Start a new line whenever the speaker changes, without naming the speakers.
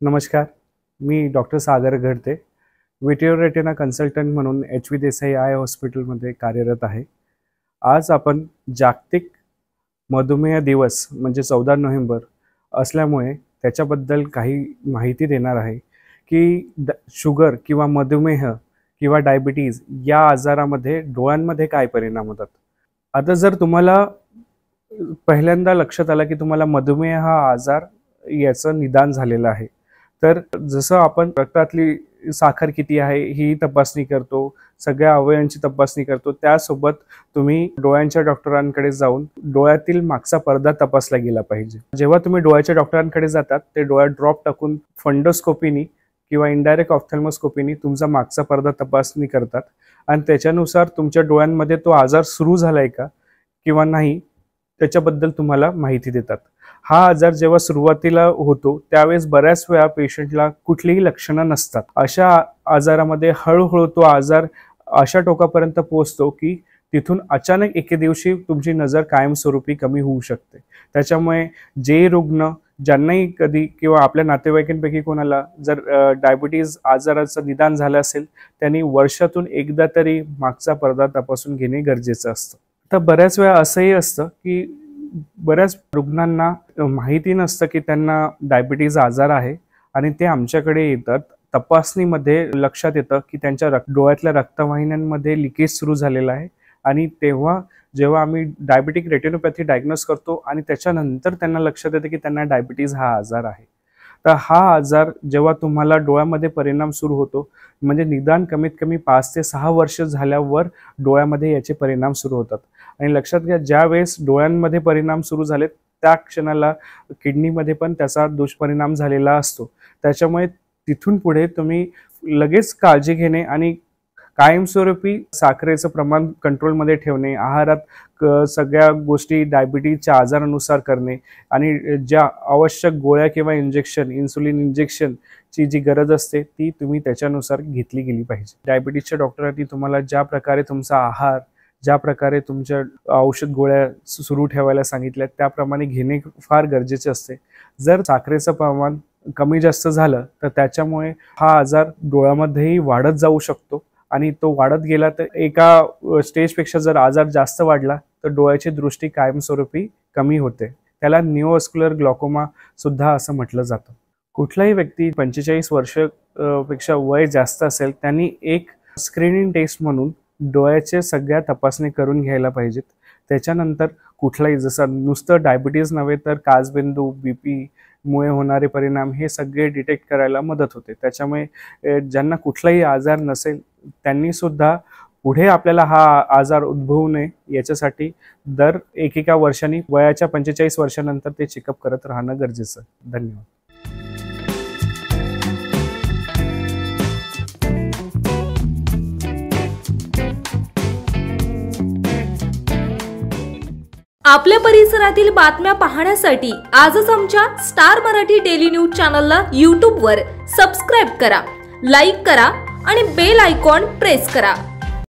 नमस्कार, मी डॉक्टर सागर घडते, विटिओ retina consultant म्हणून एच.व्ही. देसाई आय हॉस्पिटलमध्ये कार्यरत आहे। आज आपण जागतिक मधुमेह दिवस म्हणजे 14 नोव्हेंबर असल्यामुळे त्याच्याबद्दल काही माहिती देणार आहे की शुगर किंवा मधुमेह किंवा डायबिटीज या आजारामध्ये डोळ्यांमध्ये काय परिणाम होतात। आता जर तुम्हाला पहिल्यांदा लक्षात आलं की तुम्हाला मधुमेह हा आजार याचं निदान झालेलं आहे, तर जसं आपण रक्तातली साखर किती आहे ही तपासणी करतो, सगळ्या अवयवांची तपासणी करतो, त्यासोबत तुम्ही डोळ्यांच्या डॉक्टरांकडे जाऊन डोळ्यातील मागचा पडदा तपासला गेला पाहिजे। जेव्हा तुम्ही डोळ्याच्या डॉक्टरांकडे जातात ते डोळ्यात ड्रॉप टाकून फंडोस्कोपीनी किंवा इनडायरेक्ट ऑफ्थॅल्मोस्कोपीनी तुमचा मागचा पडदा तपासणी करतात आणि त्याच्यानुसार तुमच्या डोळ्यांमध्ये तो आजार सुरू झालाय का किंवा नाही त्याच्याबद्दल तुम्हाला माहिती देतात। हा आजार जेव्हा सुरुवातीला होतो त्यावेळेस बऱ्याच वेळा पेशंटला कुठलीही लक्षणं नसतात। अशा आजारामध्ये हळूहळू तो आजार अशा टोकापर्यंत पोहोचतो की तिथून अचानक एके दिवशी तुमची नजर कायमस्वरूपी कमी होऊ शकते। त्याच्यामुळे जे रुग्ण ज्यांनाही कधी किंवा आपल्या नातेवाईकांपैकी कोणाला जर डायबिटीज आजाराचं निदान झालं असेल त्यांनी वर्षातून एकदा तरी मागचा पडदा तपासून घेणे गरजेचं असतं। तर बऱ्याच वेळा असंही असतं की बऱ्याच रुग्णांना माहिती नसतं की त्यांना डायबिटीज आजार आहे आणि ते आमच्याकडे येतात। तपासणीमध्ये लक्षात येतं की त्यांच्या डोळ्यातल्या रक्तवाहिन्यांमध्ये लिकेज सुरू झालेला आहे आणि तेव्हा जेव्हा आम्ही डायबिटिक रेटिनोपॅथी डायग्नोज करतो आणि त्याच्यानंतर त्यांना लक्षात येतं की त्यांना डायबिटीज हा आजार आहे। तर हा आजार जेव्हा तुम्हाला डोळ्यामध्ये परिणाम सुरू होतो म्हणजे निदान कमीत कमी 5 ते 6 वर्ष झाल्यावर डोळ्यामध्ये याचे परिणाम सुरू होतात आणि लक्षात घ्या ज्या वेळेस डोळ्यांमध्ये परिणाम सुरू झाले त्या क्षणाला किडनीमध्ये पण त्याचा दुष्परिणाम झालेला असतो। त्याच्यामुळे तिथून पुढे तुम्ही लगेच काळजी घेणे आणि कायमस्वरूपी साखरेचं प्रमाण कंट्रोलमध्ये ठेवणे, आहारात सगळ्या गोष्टी डायबिटीजच्या आजारानुसार करणे आणि ज्या आवश्यक गोळ्या किंवा इंजेक्शन इन्सुलिन इंजेक्शनची जी गरज असते ती तुम्ही त्याच्यानुसार घेतली गेली पाहिजे। डायबिटीजच्या डॉक्टरांनी तुम्हाला ज्या प्रकारे तुमचा आहार ज्या प्रकारे तुमच्या औषध गोळ्या सुरू ठेवायला सांगितल्या त्याप्रमाणे घेणे फार गरजेचे असते। जर साखरेचं प्रमाण कमी जास्त झालं तर त्याच्यामुळे हा आजार डोळ्यामध्येही वाढत जाऊ शकतो आणि तो वाढत गेला तर एका स्टेजपेक्षा जर आजार जास्त वाढला तर डोळ्याची दृष्टी कायमस्वरूपी कमी होते। त्याला निओव्हास्क्युलर ग्लॉकोमा सुद्धा असं म्हटलं जातं। कुठलाही व्यक्ती 45 वर्षापेक्षा वय जास्त असेल त्यांनी एक स्क्रीनिंग टेस्ट म्हणून डोळ्याचे सगळ्या तपासणी करून घ्यायला पाहिजेत। त्याच्यानंतर कुठलाही जसं नुसतं डायबिटीज नव्हे तर काचबिंदू बीपी मुळे होणारे परिणाम हे सगळे डिटेक्ट करायला मदत होते। त्याच्यामुळे ज्यांना कुठलाही आजार नसेल त्यांनी सुद्धा पुढे आपल्याला हा आजार उद्भवू नये याच्यासाठी दर एकेका वर्षांनी वयाच्या 45 वर्षानंतर ते चेकअप करत राहणं गरजेचं आहे। धन्यवाद।
आपल्या परिसरातील बातम्या पाहण्यासाठी आजच आमच्या स्टार मराठी डेली न्यूज चॅनलला YouTube वर सबस्क्राइब करा, लाईक करा आणि बेल आयकॉन प्रेस करा।